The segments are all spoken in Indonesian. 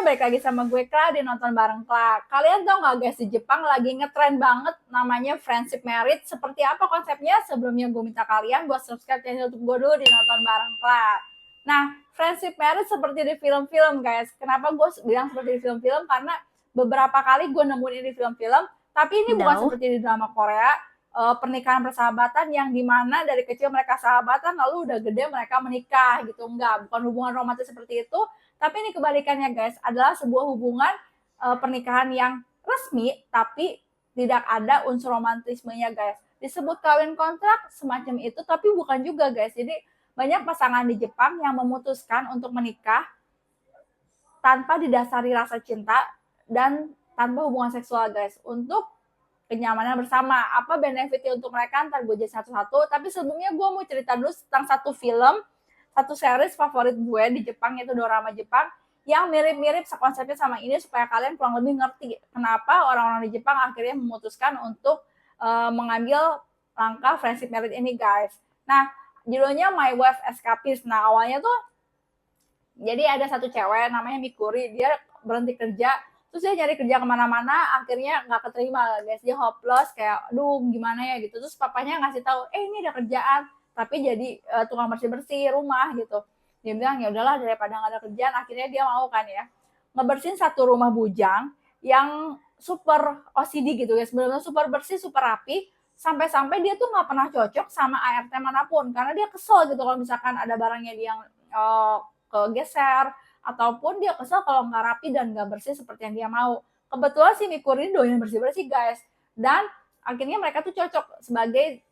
semuanya, balik lagi sama gue Kla di Nonton Bareng Kla. Kalian tau gak guys, di Jepang lagi ngetren banget namanya friendship marriage. Seperti apa konsepnya? Sebelumnya gue minta kalian buat subscribe channel YouTube gue dulu di Nonton Bareng Kla. Nah, friendship marriage seperti di film-film guys. Kenapa gue bilang seperti di film-film? Karena beberapa kali gue nemuin ini di film-film, tapi ini bukan seperti di drama Korea. Pernikahan persahabatan yang dimana dari kecil mereka sahabatan lalu udah gede mereka menikah gitu. Enggak, bukan hubungan romantis seperti itu, tapi ini kebalikannya guys, adalah sebuah hubungan pernikahan yang resmi tapi tidak ada unsur romantismenya guys. Disebut kawin kontrak semacam itu, tapi bukan juga guys. Jadi banyak pasangan di Jepang yang memutuskan untuk menikah tanpa didasari rasa cinta dan tanpa hubungan seksual guys, untuk kenyamanan bersama. Apa benefitnya untuk mereka, ntar gue jadi satu-satu. Tapi sebelumnya gue mau cerita dulu tentang satu film, satu series favorit gue di Jepang, yaitu dorama Jepang, yang mirip-mirip konsepnya sama ini, supaya kalian kurang lebih ngerti kenapa orang-orang di Jepang akhirnya memutuskan untuk mengambil langkah friendship marriage ini guys. Nah, judulnya My Wife Escapist. Nah, awalnya tuh jadi ada satu cewek namanya Mikuri, dia berhenti kerja, terus dia nyari kerja kemana-mana, akhirnya nggak keterima guys, dia hopeless, kayak aduh gimana ya gitu. Terus papanya ngasih tahu, ini ada kerjaan, tapi jadi tukang bersih-bersih rumah gitu. Dia bilang ya udahlah, daripada nggak ada kerjaan, akhirnya dia mau kan ya ngebersihin satu rumah bujang yang super OCD gitu guys, benar-benar super bersih, super rapi, sampai-sampai dia tuh nggak pernah cocok sama ART manapun, karena dia kesel gitu kalau misalkan ada barangnya dia yang kegeser, ataupun dia kesel kalau nggak rapi dan nggak bersih seperti yang dia mau. Kebetulan si Mikuri ini doyan bersih-bersih guys, dan akhirnya mereka tuh cocok sebagai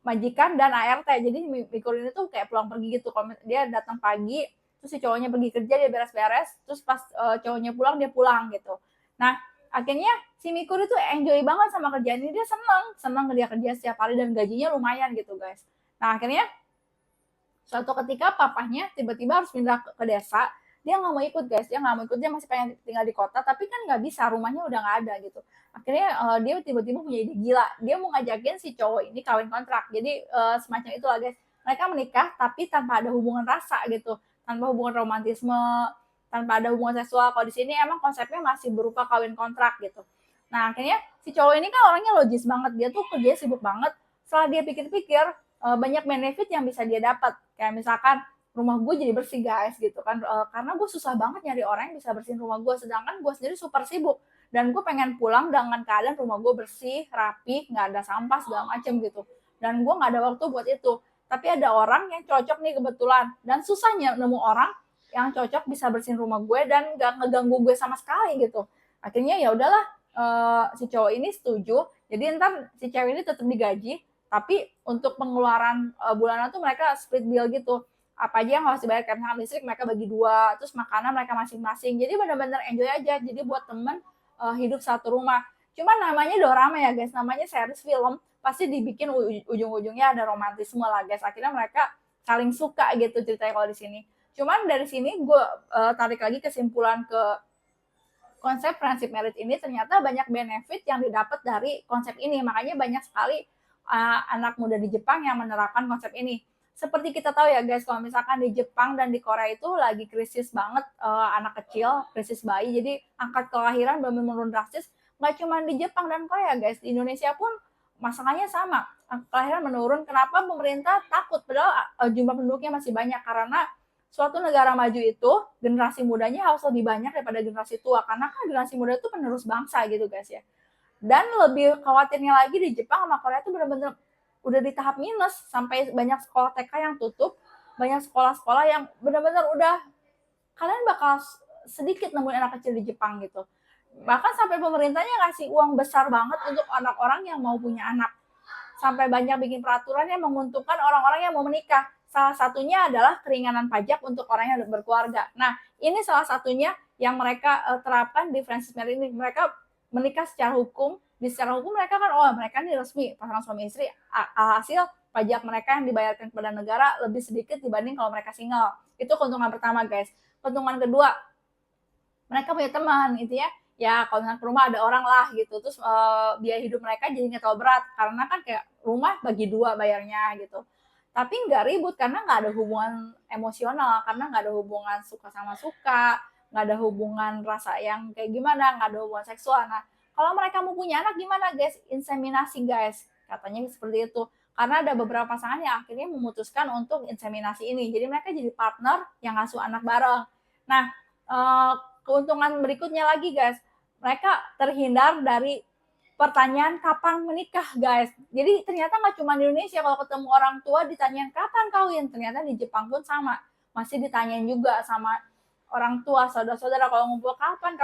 majikan dan ART. Jadi Mikuri ini tuh kayak pulang pergi gitu, kalau dia datang pagi, terus si cowoknya pergi kerja, dia beres-beres, terus pas cowoknya pulang, dia pulang gitu. Nah, akhirnya si Mikuri tuh enjoy banget sama kerjaan ini, dia seneng dia kerja setiap hari dan gajinya lumayan gitu guys. Nah, akhirnya suatu ketika papahnya tiba-tiba harus pindah ke desa, dia nggak mau ikut guys, dia nggak mau ikut, dia masih pengen tinggal di kota, tapi kan nggak bisa, rumahnya udah nggak ada gitu. Akhirnya dia tiba-tiba punya ide gila, dia mau ngajakin si cowok ini kawin kontrak. Jadi semacam itulah guys, mereka menikah tapi tanpa ada hubungan rasa gitu, tanpa hubungan romantisme, tanpa ada hubungan seksual. Kalau di sini emang konsepnya masih berupa kawin kontrak gitu. Nah, akhirnya si cowok ini kan orangnya logis banget, dia tuh kerja sibuk banget. Setelah dia pikir-pikir, banyak benefit yang bisa dia dapat, kayak misalkan rumah gue jadi bersih guys gitu kan, karena gue susah banget nyari orang yang bisa bersihin rumah gue, sedangkan gue sendiri super sibuk dan gue pengen pulang dengan keadaan rumah gue bersih, rapi, nggak ada sampah segala macem gitu, dan gue nggak ada waktu buat itu. Tapi ada orang yang cocok nih kebetulan, dan susahnya nemu orang yang cocok bisa bersihin rumah gue dan nggak ngeganggu gue sama sekali gitu. Akhirnya ya udahlah, si cowok ini setuju, jadi ntar si cewek ini tetap digaji, tapi untuk pengeluaran bulanan tuh mereka split bill gitu, apa aja yang harus dibayar, kayak misalkan listrik mereka bagi dua, terus makanan mereka masing-masing, jadi benar-benar enjoy aja. Jadi buat temen hidup satu rumah. Cuma namanya dorama ya guys, namanya series film, pasti dibikin ujung-ujungnya ada romantisme lah guys, akhirnya mereka saling suka gitu ceritanya kalau di sini. Cuman dari sini gue tarik lagi kesimpulan ke konsep friendship marriage ini, ternyata banyak benefit yang didapat dari konsep ini, makanya banyak sekali anak muda di Jepang yang menerapkan konsep ini. Seperti kita tahu ya guys, kalau misalkan di Jepang dan di Korea itu lagi krisis banget anak kecil, krisis bayi, jadi angka kelahiran benar-benar menurun drastis. Nggak cuma di Jepang dan Korea guys, di Indonesia pun masalahnya sama, angka kelahiran menurun. Kenapa? Pemerintah takut, padahal jumlah penduduknya masih banyak, karena suatu negara maju itu generasi mudanya harus lebih banyak daripada generasi tua, karena kan generasi muda itu penerus bangsa gitu guys ya. Dan lebih khawatirnya lagi di Jepang sama Korea itu benar-benar udah di tahap minus, sampai banyak sekolah TK yang tutup, banyak sekolah-sekolah yang benar-benar udah, kalian bakal sedikit nemuin anak kecil di Jepang gitu. Bahkan sampai pemerintahnya ngasih uang besar banget untuk orang-orang yang mau punya anak, sampai banyak bikin peraturan yang menguntungkan orang-orang yang mau menikah. Salah satunya adalah keringanan pajak untuk orang yang berkeluarga. Nah, ini salah satunya yang mereka terapkan di friendship marriage ini. Mereka menikah secara hukum. Di secara hukum mereka kan, oh mereka ini resmi pasangan suami istri. Hasil pajak mereka yang dibayarkan kepada negara lebih sedikit dibanding kalau mereka single. Itu keuntungan pertama guys. Keuntungan kedua, mereka punya teman gitu ya. Ya kalau misalnya ke rumah ada orang lah gitu, terus biaya hidup mereka jadi nggak terlalu berat, karena kan kayak rumah bagi dua bayarnya gitu. Tapi nggak ribut karena nggak ada hubungan emosional, karena nggak ada hubungan suka sama suka, nggak ada hubungan rasa yang kayak gimana, nggak ada hubungan seksual. Nah, kalau mereka mau punya anak gimana guys? Inseminasi guys, katanya seperti itu. Karena ada beberapa pasangan yang akhirnya memutuskan untuk inseminasi ini. Jadi mereka jadi partner yang ngasuh anak bareng. Nah, keuntungan berikutnya lagi guys, mereka terhindar dari pertanyaan kapan menikah guys. Jadi ternyata nggak cuma di Indonesia, kalau ketemu orang tua ditanyain kapan kawin, ternyata di Jepang pun sama, masih ditanyain juga sama orang tua, saudara-saudara kalau ngumpul kapan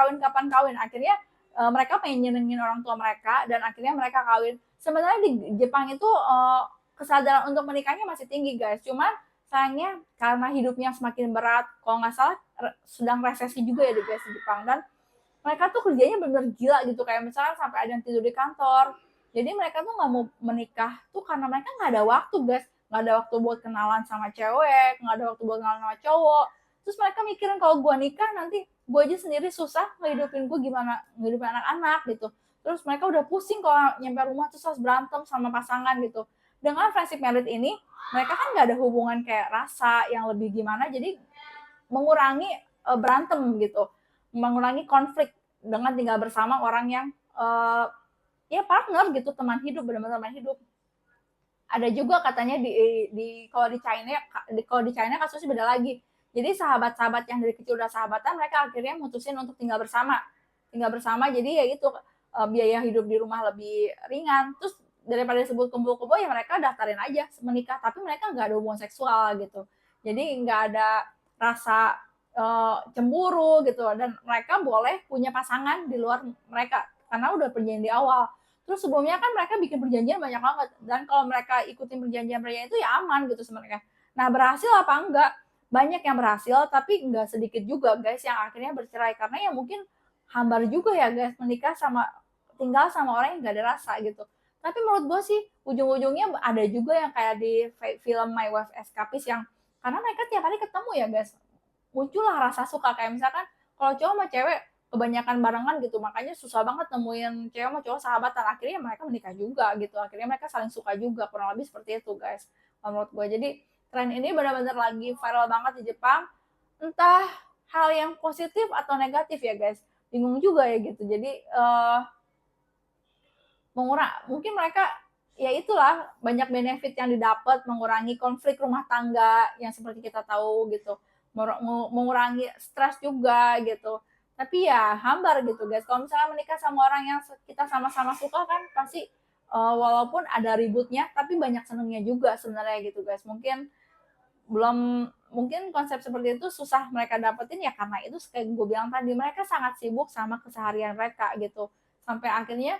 kawin. Akhirnya mereka pengen nyenengin orang tua mereka dan akhirnya mereka kawin. Sebenarnya di Jepang itu kesadaran untuk menikahnya masih tinggi guys, cuman sayangnya karena hidupnya semakin berat, kalau nggak salah sedang resesi juga ya di guys di Jepang, dan mereka tuh kerjanya bener gila gitu, kayak misalnya sampai ada yang tidur di kantor. Jadi mereka tuh nggak mau menikah tuh karena mereka nggak ada waktu guys, nggak ada waktu buat kenalan sama cewek, nggak ada waktu buat kenalan sama cowok. Terus mereka mikirin kalau gue nikah nanti gue aja sendiri susah ngehidupin gue, gimana ngehidupin anak-anak gitu. Terus mereka udah pusing kalau nyampe rumah terus harus berantem sama pasangan gitu. Dengan friendship marriage ini mereka kan nggak ada hubungan kayak rasa yang lebih gimana, jadi mengurangi berantem gitu, mengurangi konflik dengan tinggal bersama orang yang ya partner gitu, teman hidup, benar-benar teman hidup. Ada juga katanya kalau di China kasusnya beda lagi. Jadi sahabat-sahabat yang dari kecil udah sahabatan, mereka akhirnya mutusin untuk tinggal bersama. Jadi ya itu biaya hidup di rumah lebih ringan. Terus daripada disebut kumpul-kumpul ya mereka daftarin aja menikah, tapi mereka nggak ada hubungan seksual gitu. Jadi nggak ada rasa cemburu gitu, dan mereka boleh punya pasangan di luar mereka karena udah perjanjian di awal. Terus sebelumnya kan mereka bikin perjanjian banyak banget, dan kalau mereka ikutin perjanjian itu ya aman gitu sebenarnya. Nah, berhasil apa enggak? Banyak yang berhasil, tapi enggak sedikit juga guys yang akhirnya bercerai karena ya mungkin hambar juga ya guys menikah tinggal sama orang yang nggak ada rasa gitu. Tapi menurut gue sih ujung-ujungnya ada juga yang kayak di film My Wife Escapist, yang karena mereka tiap hari ketemu ya guys, muncullah rasa suka. Kayak misalkan kalau cowok sama cewek kebanyakan barengan gitu, makanya susah banget nemuin cewek sama cowok sahabatan, akhirnya mereka menikah juga gitu, akhirnya mereka saling suka juga, kurang lebih seperti itu guys menurut gue. Jadi tren ini benar-benar lagi viral banget di Jepang, entah hal yang positif atau negatif ya guys, bingung juga ya gitu. Jadi mungkin mereka ya itulah banyak benefit yang didapat, mengurangi konflik rumah tangga yang seperti kita tahu gitu, mengurangi stres juga gitu. Tapi ya hambar gitu guys, kalau misalnya menikah sama orang yang kita sama-sama suka kan pasti walaupun ada ributnya tapi banyak senengnya juga sebenarnya gitu guys. Mungkin konsep seperti itu susah mereka dapetin ya karena itu kayak gue bilang tadi, mereka sangat sibuk sama keseharian mereka gitu, sampai akhirnya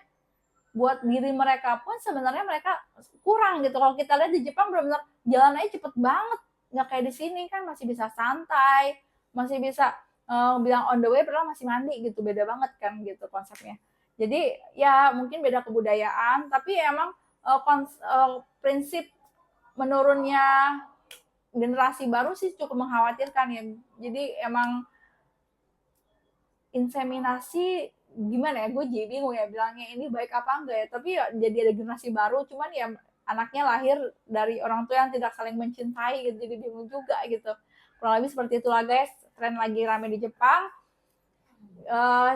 buat diri mereka pun sebenarnya mereka kurang gitu. Kalau kita lihat di Jepang benar-benar jalan aja cepet banget, nggak kayak di sini kan masih bisa santai, masih bisa bilang on the way padahal masih mandi gitu, beda banget kan gitu konsepnya. Jadi ya mungkin beda kebudayaan, tapi emang prinsip menurunnya generasi baru sih cukup mengkhawatirkan ya. Jadi emang inseminasi gimana ya, gue jadi bingung ya bilangnya ini baik apa enggak ya, tapi ya jadi ada generasi baru, cuman ya anaknya lahir dari orang tua yang tidak saling mencintai gitu, jadi bingung juga gitu. Kurang lebih seperti itulah guys, tren lagi rame di Jepang.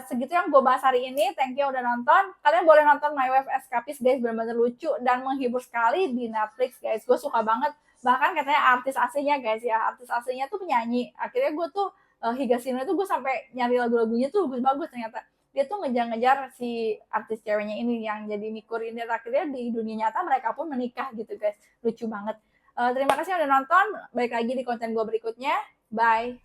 Segitu yang gue bahas hari ini, thank you udah nonton. Kalian boleh nonton My Wife Escapist guys, benar-benar lucu dan menghibur sekali di Netflix guys, gue suka banget. Bahkan katanya artis aslinya guys ya, artis aslinya tuh penyanyi. Akhirnya gue tuh Higashino itu gue sampai nyari lagu-lagunya tuh bagus-bagus, ternyata dia tuh ngejar-ngejar si artis ceweknya ini yang jadi Mikur ini, akhirnya di dunia nyata mereka pun menikah gitu guys, lucu banget. Terima kasih udah nonton, balik lagi di konten gue berikutnya, bye.